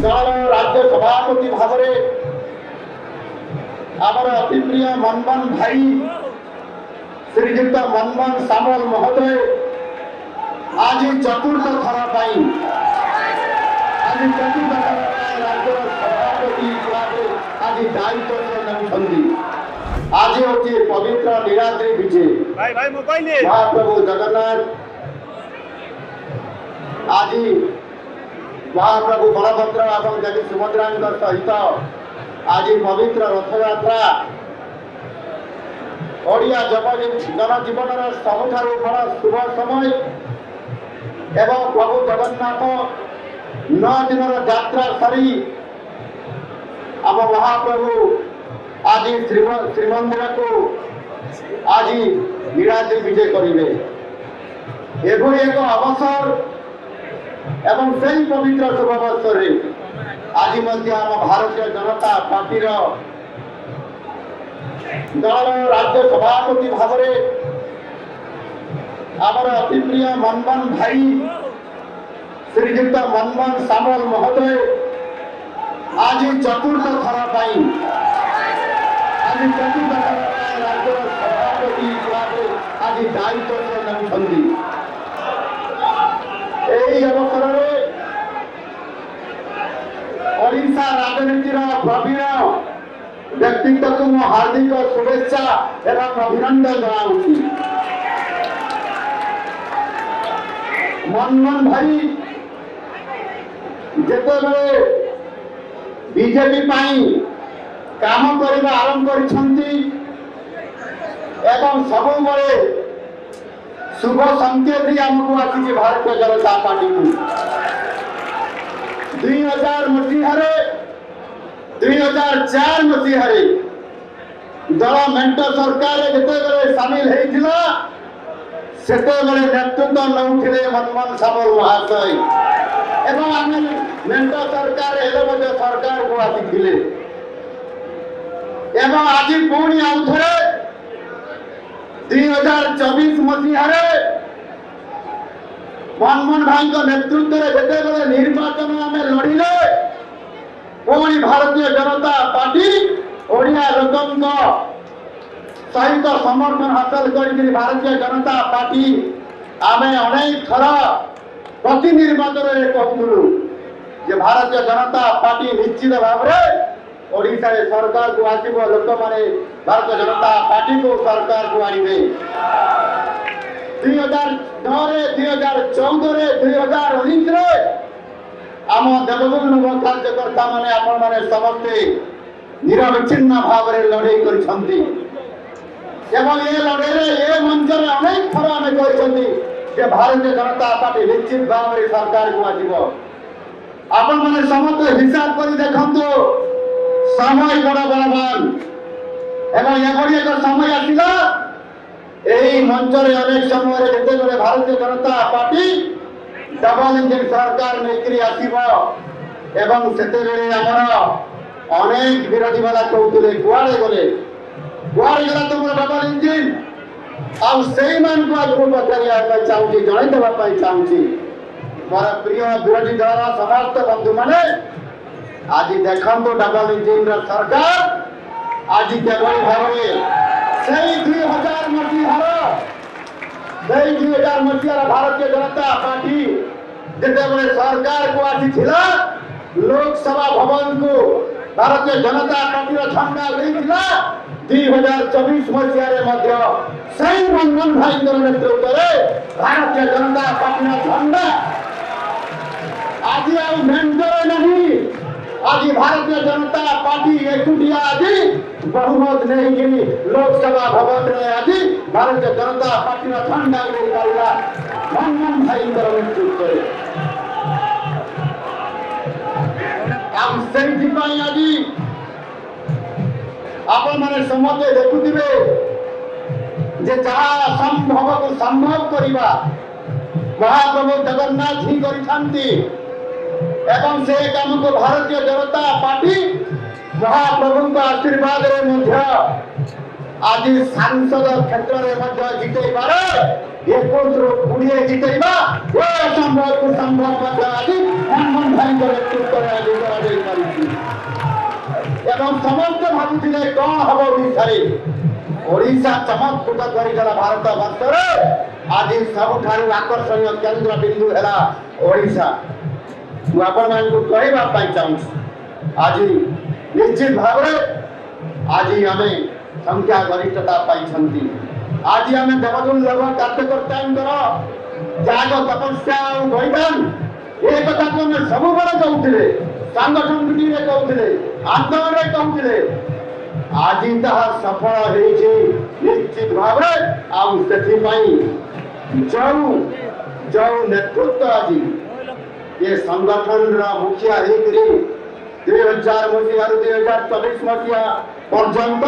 ଦଳର ରାଜ୍ୟ ସଭାପତି ଭାବରେ ଆମର ଅତି ପ୍ରିୟ ମନମୋହନ ଭାଇ ଶ୍ରୀଯୁକ୍ତ ମନମୋହନ ସାମଲ ମହୋଦୟ ଆଜି ଚତୁର୍ଥ ଥର ପାଇଁ ରାଜ୍ୟର ସଭାପତି ଭାବେ ଆଜି ଦାୟିତ୍ୱ ନେଉଛନ୍ତି। ଆଜି ହେଉଛି ପବିତ୍ର ନୀଳାଦ୍ରି ବିଜେ। ମହାପ୍ରଭୁ ଜଗନ୍ନାଥ ଆଜି ମହାପ୍ରଭୁ ବଳଭଦ୍ର ଏବଂ ଦେବୀ ସୁଭଦ୍ରାଙ୍କ ସହିତ ଆଜି ପବିତ୍ର ରଥଯାତ୍ରା ଓଡ଼ିଆ ଜନଜୀବନର ସବୁଠାରୁ ବଡ଼ ଶୁଭ ସମୟ ଏବଂ ପ୍ରଭୁ ଜଗନ୍ନାଥ 9 ଦିନର ଯାତ୍ରା ସାରି ଆମ ମହାପ୍ରଭୁ ଆଜି ଶ୍ରୀମନ୍ଦିରକୁ ଆଜି ନୀଳାଦ୍ରି ବିଜେ କରିବେ। ଏଭଳି ଏକ ଅବସର ଏବଂ ସେହି ପବିତ୍ର ଶୁଭ ଅବସରରେ ଆଜି ମଧ୍ୟ ଆମ ଭାରତୀୟ ଜନତା ପାର୍ଟିର ଦଳର ରାଜ୍ୟ ସଭାପତି ଭାବରେ ଆମର ଅତି ପ୍ରିୟ ମନମୋହନ ଭାଇ ଶ୍ରୀଯୁକ୍ତ ମନମୋହନ ସାମଲ ମହୋଦୟ ଆଜି ଚତୁର୍ଥ ଥର ପାଇଁ ରାଜ୍ୟର ସଭାପତି ଭାବେ ଆଜି ଦାୟିତ୍ୱ ନେଉଛନ୍ତି। ଏହି ଅବସରରେ ଓଡ଼ିଶା ରାଜନୀତିର ପ୍ରବୀଣ ବ୍ୟକ୍ତିତ୍ୱକୁ ମୁଁ ହାର୍ଦ୍ଦିକ ଶୁଭେଚ୍ଛା ଏବଂ ଅଭିନନ୍ଦନ ଜଣାଉଛି। ମନମୋହନ ଭାଇ ଯେତେବେଳେ ବିଜେପି ପାଇଁ କାମ କରିବା ଆରମ୍ଭ କରିଛନ୍ତି ଏବଂ ସବୁବେଳେ ଶୁଭ ସଂକେତ ଆମକୁ ଆସିଛି ଭାରତୀୟ ଜନତା ପାର୍ଟିକୁ। 2004 ମସିହାରେ ଦଳ ମେଣ୍ଟ ସରକାରରେ ଯେତେବେଳେ ସାମିଲ ହେଇଥିଲା ସେତେବେଳେ ନେତୃତ୍ୱ ନେଉଥିଲେ ମନମୋହନ ସାମଲ ମହାଶୟ ଏବଂ ଆମେ ମେଣ୍ଟ ସରକାର ହେଲେ ମଧ୍ୟ ସରକାରକୁ ଆସିଥିଲେ ଏବଂ ଆଜି ପୁଣି ଆଉଥରେ 2024 ମସିହାରେ ମନମୋହନ ଭାଇଙ୍କ ନେତୃତ୍ୱରେ ଯେତେବେଳେ ନିର୍ବାଚନ ଆମେ ଲଢିଲେ ପୁଣି ଭାରତୀୟ ଜନତା ପାର୍ଟି ଓଡ଼ିଆ ଲୋକଙ୍କ ସହିତ ସମର୍ଥନ ହାସଲ କରିକି ଭାରତୀୟ ଜନତା ପାର୍ଟି ଆମେ ଅନେକ ଥର ପ୍ରତି ନିର୍ବାଚନରେ କହୁଥିଲୁ ଯେ ଭାରତୀୟ ଜନତା ପାର୍ଟି ନିଶ୍ଚିତ ଭାବରେ ଓଡ଼ିଶାରେ ସରକାରକୁ ଆସିବ, ଲୋକମାନେ ଭାରତୀୟ ଜନତା ପାର୍ଟିକୁ ସରକାରକୁ ଆଣିବେ। 2009ରେ 2014ରେ 2019ରେ ଆମ ଦେବଭୂମି କାର୍ଯ୍ୟକର୍ତ୍ତା ମାନେ ଆପଣମାନେ ସମସ୍ତେ ନିରବିଚ୍ଛିନ୍ନ ଭାବରେ ଲଢ଼େଇ କରିଛନ୍ତି ଏବଂ ଏ ଲଢ଼େଇରେ ଏ ମଞ୍ଚରେ ଅନେକ ଥର ଆମେ କହିଛନ୍ତି ଯେ ଭାରତୀୟ ଜନତା ପାର୍ଟି ନିଶ୍ଚିତ ଭାବରେ ସରକାରକୁ ଆସିବ। ଆପଣମାନେ ସମସ୍ତେ ହିସାବ କରି ଦେଖନ୍ତୁ, ସମୟ ବଡ଼ ବଳବାନ ଏବଂ ଏଭଳି ଏକ ସମୟ ଆସିଲା ଏହି ମଞ୍ଚରେ ଅନେକ ସମୟରେ ଯେତେବେଳେ ଭାରତୀୟ ଜନତା ପାର୍ଟି ଡବଲ ଇଞ୍ଜିନ ସରକାର ନେଇକରି ଆସିବ ଏବଂ ସେତେବେଳେ ଆମର ଅନେକ ବିରୋଧୀ ବାଲା କହୁଥିଲେ କୁଆଡ଼େ ଗଲା ତୁମର ଡବଲ ଇଞ୍ଜିନ। ଆଉ ସେଇମାନଙ୍କୁ ଆଗକୁ ପଚାରିବା ପାଇଁ ଚାହୁଁଛି, ଜଣାଇ ଦେବା ପାଇଁ ଚାହୁଁଛି ମୋର ପ୍ରିୟ ବିରୋଧୀ ଦଳର ସମସ୍ତ ବନ୍ଧୁମାନେ, ଆଜି ଦେଖନ୍ତୁ ଡବଲ ଇଞ୍ଜିନର ସରକାର ଆଜି କେଭଳି ଭାବରେ ସେଇ 2000 ମସିହାର ଭାରତୀୟ ଜନତା ପାର୍ଟି ଯେତେବେଳେ ସରକାରକୁ ଆସିଥିଲା ଲୋକସଭା ଭବନକୁ ଭାରତୀୟ ଜନତା ପାର୍ଟିର ଝଣ୍ଡା ଉଡିଥିଲା। 2024 ମସିହାରେ ମଧ୍ୟ ସେଇ ମନମୋହନ ଭାଇଙ୍କର ନେତୃତ୍ୱରେ ଭାରତୀୟ ଜନତା ପାର୍ଟିର ଝଣ୍ଡା ଆଜି ଆଉ ମେଣ୍ଟରେ ନାହିଁ। ଆଜି ଭାରତୀୟ ଜନତା ପାର୍ଟି ଏକୁଟିଆ ଆଜି ବହୁମତ ନେଇକିରି ଲୋକସଭା ଭବନରେ ଆଜି ଭାରତୀୟ ଜନତା ପାର୍ଟିର ଝଣ୍ଡା ଉଡେଇ ପାରିଲା ମନମୋହନ ଭାଇଙ୍କର ନେତୃତ୍ୱରେ। ଆଉ ସେଇଥିପାଇଁ ଆଜି ଆପଣମାନେ ସମସ୍ତେ ଦେଖୁଥିବେ ଯେ ଯାହା ଅସମ୍ଭବକୁ ସମ୍ଭବ କରିବା ମହାପ୍ରଭୁ ଜଗନ୍ନାଥ ହିଁ କରିଛନ୍ତି ଏବଂ ସେ କାମକୁ ଭାରତୀୟ ଜନତା ପାର୍ଟି ମହାପ୍ରଭୁଙ୍କ ଆଶୀର୍ବାଦରେ ମଧ୍ୟ ଆଜି ସାଂସଦ କ୍ଷେତ୍ରରେ ମଧ୍ୟ ଜିତେଇବାର 21ରୁ 20 ଜିତେଇବା ଏ ଅସମ୍ଭବକୁ ସମ୍ଭବ ମଧ୍ୟ ଆଜି ମନମୋହନ ଭାଇଙ୍କ ନେତୃତ୍ୱରେ ଆଜି ଦେଇ ପାରିଛି ଏବଂ ସମସ୍ତେ ଭାବୁଥିଲେ କଣ ହବ ଓଡ଼ିଶାରେ। ଓଡ଼ିଶା ଚମତ୍କୃତ କରିଦେଲା ଭାରତ ବର୍ଷରେ। ଆଜି ସବୁଠାରୁ ଆକର୍ଷଣୀୟ କେନ୍ଦ୍ର ବିନ୍ଦୁ ହେଲା ଓଡ଼ିଶା। ମୁଁ ଆପଣମାନଙ୍କୁ କହିବା ପାଇଁ ଚାହୁଁଛି ଆଜି ନିଶ୍ଚିତ ଭାବରେ ଆଜି ଆମେ ସଂଖ୍ୟା ଗରିଷ୍ଠତା ପାଇଛନ୍ତି। ଆଜି ଆମେ ଦେବଦୁର୍ଲଭ କାର୍ଯ୍ୟକର୍ତ୍ତାଙ୍କର ତ୍ୟାଗ ତପସ୍ୟା ଆଉ ବଳିଦାନ ଏ କଥାକୁ ଆମେ ସବୁବେଳେ କହୁଥିଲେ, ସଂଗଠନ ମିଟିଂରେ କହୁଥିଲେ, ଆନ୍ଦୋଳନରେ କହୁଥିଲେ। ଆଜି ତାହା ସଫଳ ହେଇଛି ନିଶ୍ଚିତ ଭାବରେ। ଆଉ ସେଥିପାଇଁ ଯୋଉ ନେତୃତ୍ୱ ଆଜି ଏ ସଂଗଠନର ମୁଖିଆ ହେଇକରି 2000 ମସିହାରୁ 2024 ମସିହା ପର୍ଯ୍ୟନ୍ତ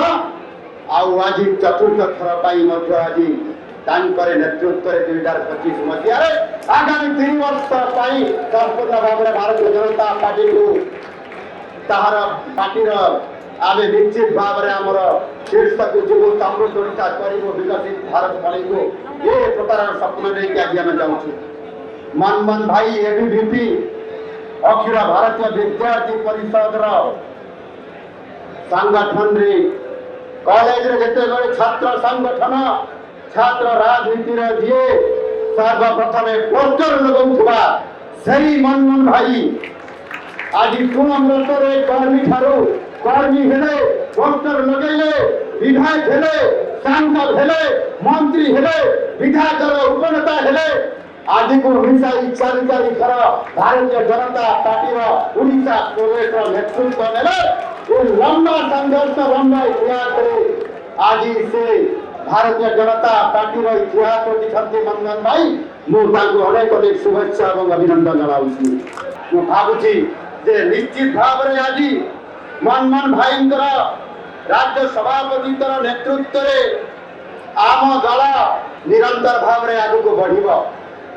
ଆଉ ଆଜି ଚତୁର୍ଥ ଥର ପାଇଁ ମଧ୍ୟ ଆଜି ତାଙ୍କର ନେତୃତ୍ୱରେ 2025 ମସିହାରେ ଆଗାମୀ 3 ବର୍ଷ ପାଇଁ ସମ୍ପୂର୍ଣ୍ଣ ଭାବରେ ଭାରତୀୟ ଜନତା ପାର୍ଟିକୁ ତାହାର ପାର୍ଟିର ଆମେ ନିଶ୍ଚିତ ଭାବରେ ଆମର ଶୀର୍ଷକୁ ଯିବୁ, ସମୃଦ୍ଧ ଓଡ଼ିଶା କରିବୁ, ବିକଶିତ ଭାରତ ବନେଇବୁ। ଏ ପ୍ରକାରର ସ୍ୱପ୍ନ ନେଇକି ଆଜି ଆମେ ଯାଉଛୁ। ମନମୋହନ ଭାଇ ଏବିଭିପି ଅଖିଳ ଭାରତୀୟ ବିଦ୍ୟାರ್ಥୀ ପରିଷଦର ସଂଗଠନରେ କଲେଜରେ ଯେତେବେଳେ ଛାତ୍ର ସଂଗଠନ ଛାତ୍ର ରାଜନୀତିର ଯିଏ ସର୍ବପ୍ରଥମେ ପୋଷ୍ଟର ଲଗାଉଥିବା ସେହି ମନମୋହନ ଭାଇ ଆଜି ତୃଣମୂଳରେ କର୍ମୀ ହେଲେ, ପୋଷ୍ଟର ଲଗେଇଲେ, ବିଧାୟକ ହେଲେ, ସାଂସଦ ହେଲେ, ମନ୍ତ୍ରୀ ହେଲେ, ବିଧାୟକର ଉପନେତା ହେଲେ। ଆଜିକୁ ମିଶାଇ 4 ଥର ଭାରତୀୟ ଜନତା ପାର୍ଟିର ଓଡ଼ିଶା ପ୍ରଦେଶର ନେତୃତ୍ୱ ନେଲେ। ଏ ଲମ୍ବା ସଂଘର୍ଷ ଲମ୍ବା ଇତିହାସରେ ଆଜି ସେ ଭାରତୀୟ ଜନତା ପାର୍ଟିର ଇତିହାସ ରଖିଛନ୍ତି ମନମୋହନ ଭାଇ। ମୁଁ ତାଙ୍କୁ ଅନେକ ଶୁଭେଚ୍ଛା ଏବଂ ଅଭିନନ୍ଦନ ଜଣାଉଛି। ମୁଁ ଭାବୁଛି ଯେ ନିଶ୍ଚିତ ଭାବରେ ଆଜି ମନମୋହନ ଭାଇଙ୍କର ରାଜ୍ୟ ସଭାପତିଙ୍କର ନେତୃତ୍ୱରେ ଆମ ଦଳ ନିରନ୍ତର ଭାବରେ ଆଗକୁ ବଢିବ।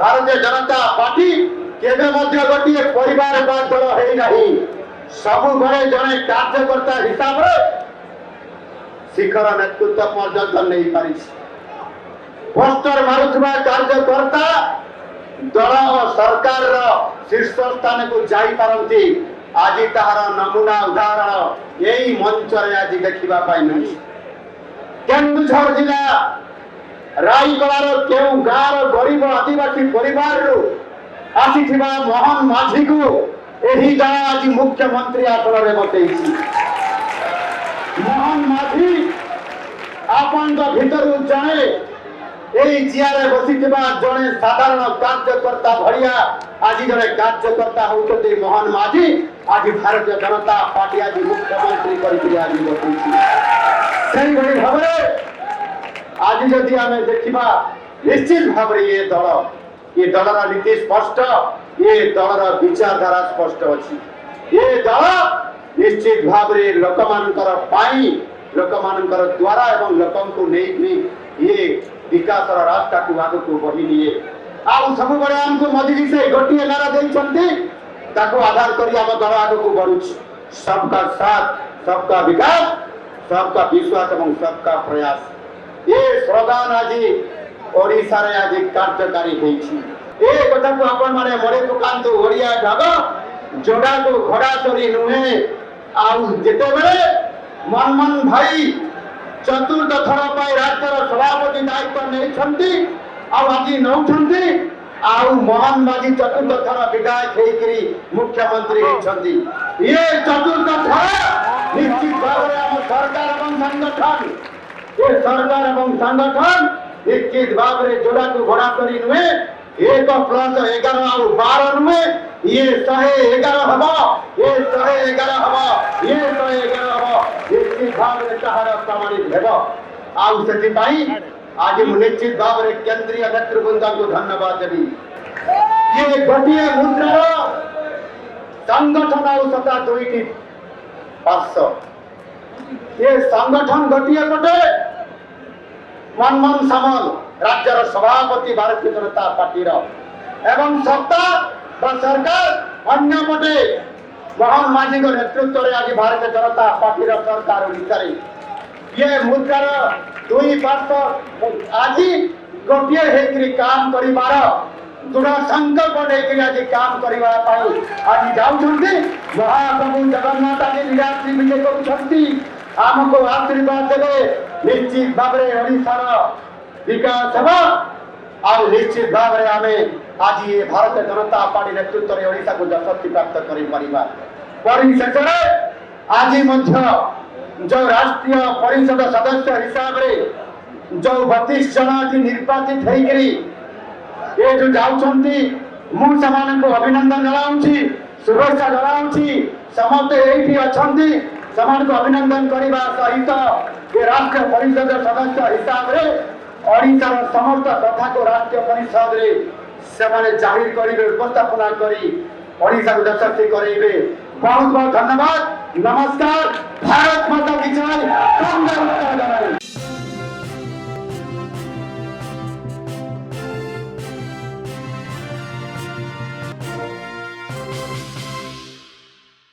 ଭାରତୀୟ ଜନତା ପାର୍ଟି କେବେ ମଧ୍ୟ ଗୋଟିଏ ପରିବାରବାଦ ଦଳ ହେଇନାହିଁ। ସବୁବେଳେ ଜଣେ କାର୍ଯ୍ୟକର୍ତ୍ତା ହିସାବରେ ଶିଖର ନେତୃତ୍ୱ ପର୍ଯ୍ୟନ୍ତ ନେଇପାରିଛି। ପୋଷ୍ଟର ମାରୁଥିବା କାର୍ଯ୍ୟକର୍ତ୍ତା ଦଳ ଓ ସରକାରର ଶୀର୍ଷ ସ୍ଥାନକୁ ଯାଇପାରନ୍ତି। ଆଜି ତାହାର ନମୁନା ଉଦାହରଣ ଏଇ ମଞ୍ଚରେ ଆଜି ଦେଖିବା ପାଇଁ ମିଳିଛି। କେନ୍ଦୁଝର ଜିଲ୍ଲା ରାଇକଳାର କେଉଁ ଗାଁର ଗରିବ ଆଦିବାସୀ ପରିବାରରୁ ଆସିଥିବା ମୋହନ ମାଝୀକୁ ଏହି ଦଳ ଆଜି ମୁଖ୍ୟମନ୍ତ୍ରୀ ଆସନରେ ବସେଇଛି। ମୋହନ ମାଝୀ ଆପଣଙ୍କ ଭିତରୁ ଜଣେ এই চেয়ারে বসিଥିବା জনে সাধারণ কার্যকর্তা ভরিয়া আজি জনে কার্যকর্তা হউଛନ୍ତି মোহন মাঝি। আজি ভারতীয় জনতা পার্টি আজি মুখ্যমন্ত্রী করি আজি বসিছি। সেইভাবে ভাবে আজি যদি আমি দেখিবা নিশ্চিত ভাবে এ দলর নীতি স্পষ্ট, এ দলর বিচারধারা স্পষ্ট অছি। এ দল নিশ্চিত ভাবে লোকমানଙ୍କର ପାଇଁ ଲୋକମାନଙ୍କର ଦ୍ୱାରା ଏବଂ ଲୋକଙ୍କୁ ନେଇକି ଏ ବିକାଶର ରାସ୍ତାକୁ ଆଗକୁ ବଢି ନିଏ। ଆଉ ସବୁବେଳେ ଆମକୁ ମୋଦିଜୀ ସେ ଗୋଟିଏ ନାରା ଦେଇଛନ୍ତି, ତାକୁ ଆଧାର କରି ଆମ ଦଳ ଆଗକୁ ବଢୁଛି। ସବକା ସାଥ, ସବକା ବିକାଶ, ସବକା ବିଶ୍ୱାସ ଏବଂ ସବକା ପ୍ରୟାସ। ଏ ସ୍ଲୋଗାନ ଆଜି ଓଡ଼ିଶାରେ ଆଜି କାର୍ଯ୍ୟକାରୀ ହେଇଛି। ଏ କଥାକୁ ଆପଣମାନେ ମନେ ପକାନ୍ତୁ। ଓଡ଼ିଆ ଢଗ ଯୋଡ଼ାକୁ ଘୋଡ଼ା ଚୋରି ନୁହେଁ। ଆଉ ଯେତେବେଳେ ମନମୋହନ ଭାଇ ଚତୁର୍ଥ ଥର ପାଇଁ ରାଜ୍ୟର ସଭାପତି ଦାୟିତ୍ୱ ନେଇଛନ୍ତି ଆଉ ଆଜି ନେଉଛନ୍ତି, ଆଉ ମୋହନ ମାଝୀ ଚତୁର୍ଥ ଥର ବିଧାୟକ ହେଇକରି ମୁଖ୍ୟମନ୍ତ୍ରୀ ହେଇଛନ୍ତି। ଇଏ ଚତୁର୍ଥ ଥର ନିଶ୍ଚିତ ଭାବରେ ଆମ ସରକାର ଏବଂ ସଂଗଠନ ନିଶ୍ଚିତ ଭାବରେ ଯୋଡ଼ାକୁ ଘୋଡ଼ା କରି ନୁହେଁ। 1+11 ଆଉ 12 ନୁହେଁ, ଇଏ 111 ହବ, ଇଏ 111 ହବ, ଇଏ 111 ହବ। ନିଶ୍ଚିତ ଭାବରେ ତାହାର ପ୍ରମାଣିତ ହେବ। ଆଉ ସେଥିପାଇଁ ଆଜି ମୁଁ ନିଶ୍ଚିତ ଭାବରେ କେନ୍ଦ୍ରୀୟ ନେତୃବୃନ୍ଦଙ୍କୁ ଧନ୍ୟବାଦ ଦେବି। ଇଏ ଗୋଟିଏ ମୁଦ୍ରାର ସଂଗଠନ ଆଉ ସତା ଦୁଇଟି ପାର୍ଶ୍ୱ। ଏ ସଂଗଠନ ଗୋଟିଏ ପଟେ ମନମୋହନ ସାମଲ ରାଜ୍ୟର ସଭାପତି ଭାରତୀୟ ଜନତା ପାର୍ଟିର ଏବଂ ସତ୍ତା ବା ସରକାର ଅନ୍ୟପଟେ ମୋହନ ମାଝୀଙ୍କ ନେତୃତ୍ୱରେ ଆଜି ଭାରତୀୟ ଜନତା ପାର୍ଟିର ସରକାର ଓଡ଼ିଶାରେ। ଇଏ ମୁଦ୍ରାର ଦୁଇ ପାର୍ଶ୍ୱ ଆଜି ଗୋଟିଏ ହେଇକରି କାମ କରିବାର दृढ़ संकल्प लेकर आज काम करने आज जाऊँगी महाप्रभु जगन्नाथ आज लीलाश्री विजय करमको आशीर्वाद देवे निश्चित भाव में ओडार विकास होगा और निश्चित भाव में आम आज ये भारतीय जनता पार्टी नेतृत्व में ओडिशा को यशस्वी प्राप्त कर आज जो राष्ट्रीय परिषद सदस्य हिसाब से जो 32 जन निर्वाचित होकर ये जो जाऊँगी मुझे अभिनंदन जनाऊँगी शुभेच्छा जनाऊँगी समस्त ये अच्छा को अभिनंदन करने सहित ये राष्ट्रीय परिषद सदस्य हिसाब से ओडिशार समस्त कथा को राष्ट्रीय परिषद से जाहिर करेंगे उपस्थापना करी ओडिशा को यशस्वी करेंगे बहुत बहुत धन्यवाद नमस्कार भारत माता की जय।